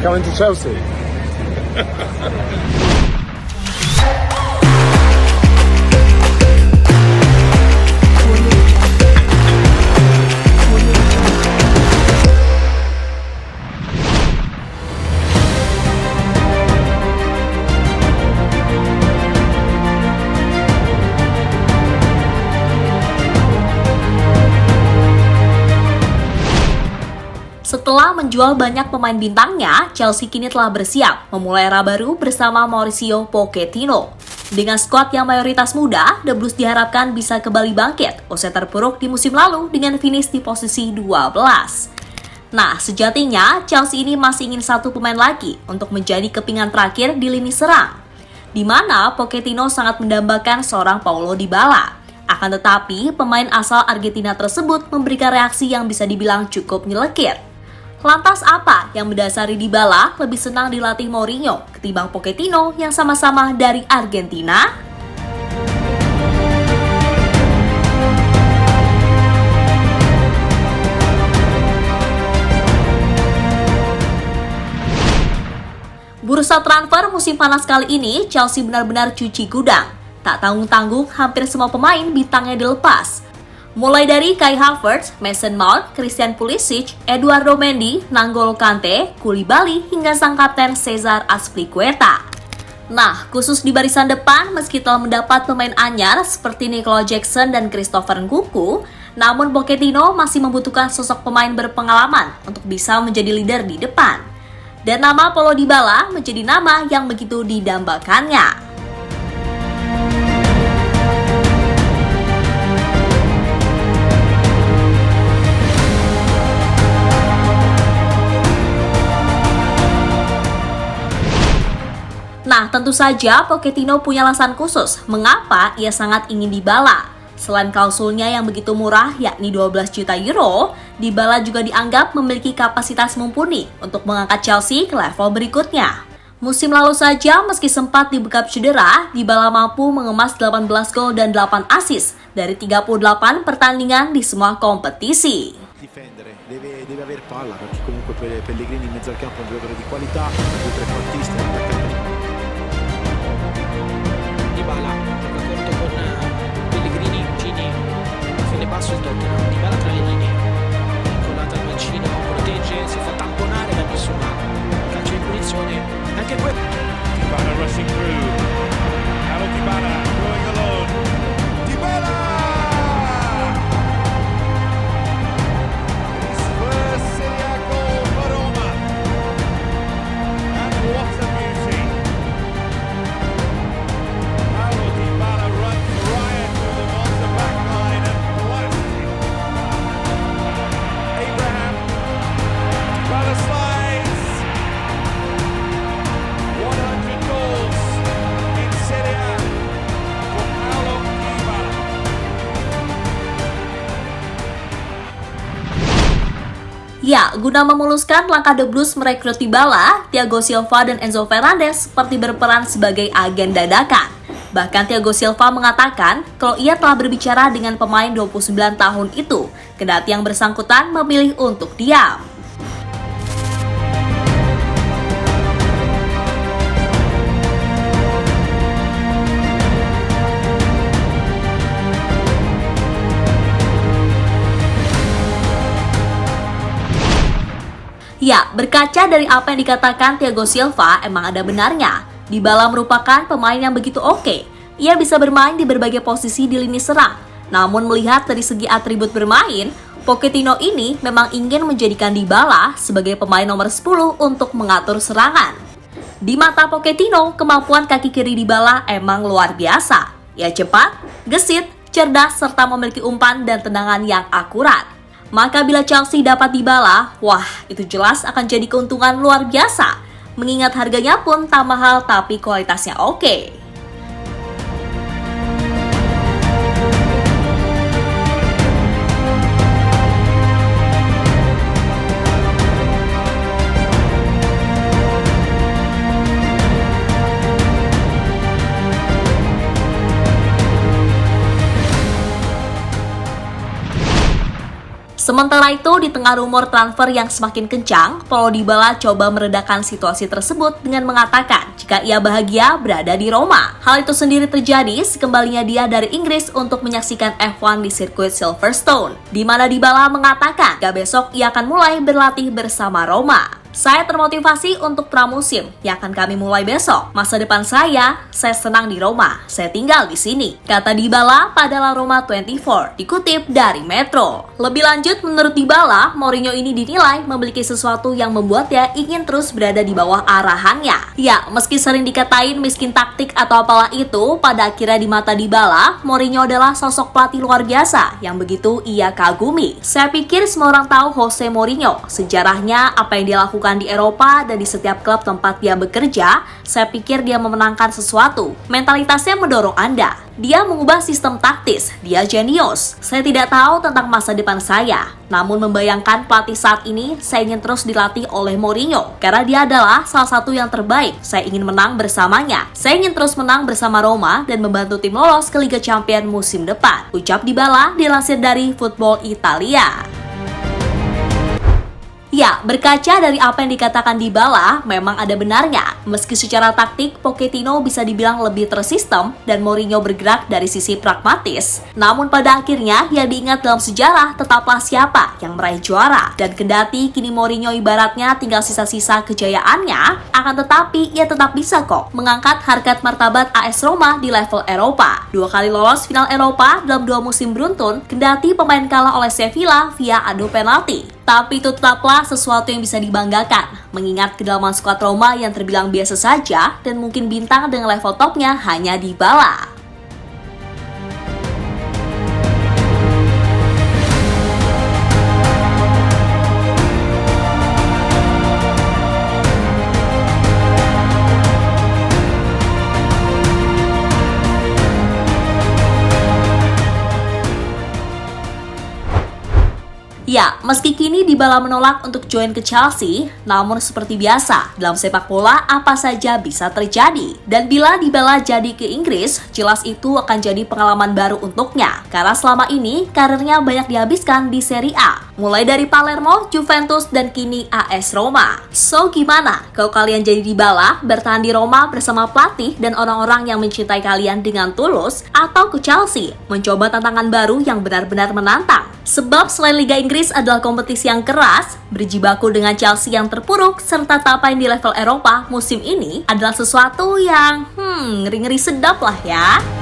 Coming to Chelsea. Setelah menjual banyak pemain bintangnya, Chelsea kini telah bersiap memulai era baru bersama Mauricio Pochettino. Dengan skuad yang mayoritas muda, The Blues diharapkan bisa kembali bangkit usai terpuruk di musim lalu dengan finish di posisi 12. Nah, sejatinya Chelsea ini masih ingin satu pemain lagi untuk menjadi kepingan terakhir di lini serang, di mana Pochettino sangat mendambakan seorang Paulo Dybala. Akan tetapi, pemain asal Argentina tersebut memberikan reaksi yang bisa dibilang cukup nyelekit. Lantas apa yang mendasari Dybala lebih senang dilatih Mourinho ketimbang Pochettino yang sama-sama dari Argentina? Bursa transfer musim panas kali ini, Chelsea benar-benar cuci gudang. Tak tanggung-tanggung, hampir semua pemain bintangnya dilepas. Mulai dari Kai Havertz, Mason Mount, Christian Pulisic, Eduardo Mendy, N'Golo Kante, Koulibaly, hingga sang kapten Cesar Azpilicueta. Nah, khusus di barisan depan, meski telah mendapat pemain anyar seperti Nicolas Jackson dan Christopher Nkunku, namun Pochettino masih membutuhkan sosok pemain berpengalaman untuk bisa menjadi leader di depan. Dan nama Paulo Dybala menjadi nama yang begitu didambakannya. Nah, tentu saja Pochettino punya alasan khusus mengapa ia sangat ingin Dybala. Selain klausulnya yang begitu murah, yakni 12 juta euro, Dybala juga dianggap memiliki kapasitas mumpuni untuk mengangkat Chelsea ke level berikutnya. Musim lalu saja, meski sempat dibekap cedera, Dybala mampu mengemas 18 gol dan 8 assist dari 38 pertandingan di semua kompetisi. Difendere, deve aver palla, perché comunque Pellegrini in mezzo al campo è un giocatore di qualità, due trequartisti, un attaccante. Dybala gioca corto con Pellegrini, Gini, fine passo il Tottenham, Dybala tra le linee, incollata al mancino, protegge, si fa tamponare da Bissouma, calcio in punizione, anche quello. Dybala rushing through, Paulo Dybala going alone, Dybala! His first Serie A goal for Roma, and what a beauty! Paulo Dybala runs riot through the Monza back line and blasted. Abraham, Dybala slides. 100 goals in Serie A for Paulo Dybala. Ya, guna memuluskan langkah The Blues merekrut Dybala, Thiago Silva dan Enzo Fernandez seperti berperan sebagai agen dadakan. Bahkan Thiago Silva mengatakan kalau ia telah berbicara dengan pemain 29 tahun itu, kendati yang bersangkutan memilih untuk diam. Ya, berkaca dari apa yang dikatakan Thiago Silva, emang ada benarnya. Dybala merupakan pemain yang begitu oke. Ia bisa bermain di berbagai posisi di lini serang. Namun melihat dari segi atribut bermain, Pochettino ini memang ingin menjadikan Dybala sebagai pemain nomor 10 untuk mengatur serangan. Di mata Pochettino, kemampuan kaki kiri Dybala emang luar biasa. Ia cepat, gesit, cerdas, serta memiliki umpan dan tendangan yang akurat. Maka bila Chelsea dapat Dybala, wah itu jelas akan jadi keuntungan luar biasa. Mengingat harganya pun tak mahal tapi kualitasnya oke. Sementara itu, di tengah rumor transfer yang semakin kencang, Paulo Dybala coba meredakan situasi tersebut dengan mengatakan jika ia bahagia berada di Roma. Hal itu sendiri terjadi sekembalinya dia dari Inggris untuk menyaksikan F1 di sirkuit Silverstone, di mana Dybala mengatakan jika besok ia akan mulai berlatih bersama Roma. Saya termotivasi untuk pramusim yang akan kami mulai besok. Masa depan saya senang di Roma. Saya tinggal di sini, kata Dybala pada La Roma 24, dikutip dari Metro. Lebih lanjut, menurut Dybala, Mourinho ini dinilai memiliki sesuatu yang membuatnya ingin terus berada di bawah arahannya. Ya, meski sering dikatain miskin taktik atau apalah itu, pada akhirnya di mata Dybala, Mourinho adalah sosok pelatih luar biasa yang begitu ia kagumi. Saya pikir semua orang tahu Jose Mourinho, sejarahnya, apa yang dia lakukan di Eropa dan di setiap klub tempat dia bekerja. Saya pikir dia memenangkan sesuatu. Mentalitasnya mendorong Anda. Dia mengubah sistem taktis. Dia jenius. Saya tidak tahu tentang masa depan saya. Namun membayangkan pelatih saat ini, saya ingin terus dilatih oleh Mourinho. Karena dia adalah salah satu yang terbaik. Saya ingin menang bersamanya. Saya ingin terus menang bersama Roma dan membantu tim lolos ke Liga Champions musim depan, ucap Dybala dilansir dari Football Italia. Ya, berkaca dari apa yang dikatakan Dybala, memang ada benarnya. Meski secara taktik, Pochettino bisa dibilang lebih tersistem dan Mourinho bergerak dari sisi pragmatis. Namun pada akhirnya, yang diingat dalam sejarah tetaplah siapa yang meraih juara. Dan kendati kini Mourinho ibaratnya tinggal sisa-sisa kejayaannya, akan tetapi ia tetap bisa kok mengangkat harkat martabat AS Roma di level Eropa. 2 kali lolos final Eropa dalam 2 musim beruntun, kendati pemain kalah oleh Sevilla via adu penalti. Tapi itu tetaplah sesuatu yang bisa dibanggakan, mengingat kedalaman skuad Roma yang terbilang biasa saja dan mungkin bintang dengan level topnya hanya Dybala. Ya, meski kini Dybala menolak untuk join ke Chelsea, namun seperti biasa, dalam sepak bola apa saja bisa terjadi. Dan bila Dybala jadi ke Inggris, jelas itu akan jadi pengalaman baru untuknya. Karena selama ini, karirnya banyak dihabiskan di Serie A. Mulai dari Palermo, Juventus, dan kini AS Roma. So, gimana kalau kalian jadi Dybala, bertahan di Roma bersama pelatih dan orang-orang yang mencintai kalian dengan tulus, atau ke Chelsea, mencoba tantangan baru yang benar-benar menantang? Sebab selain Liga Inggris adalah kompetisi yang keras, berjibaku dengan Chelsea yang terpuruk serta tak main di level Eropa musim ini adalah sesuatu yang ngeri-ngeri sedap lah ya.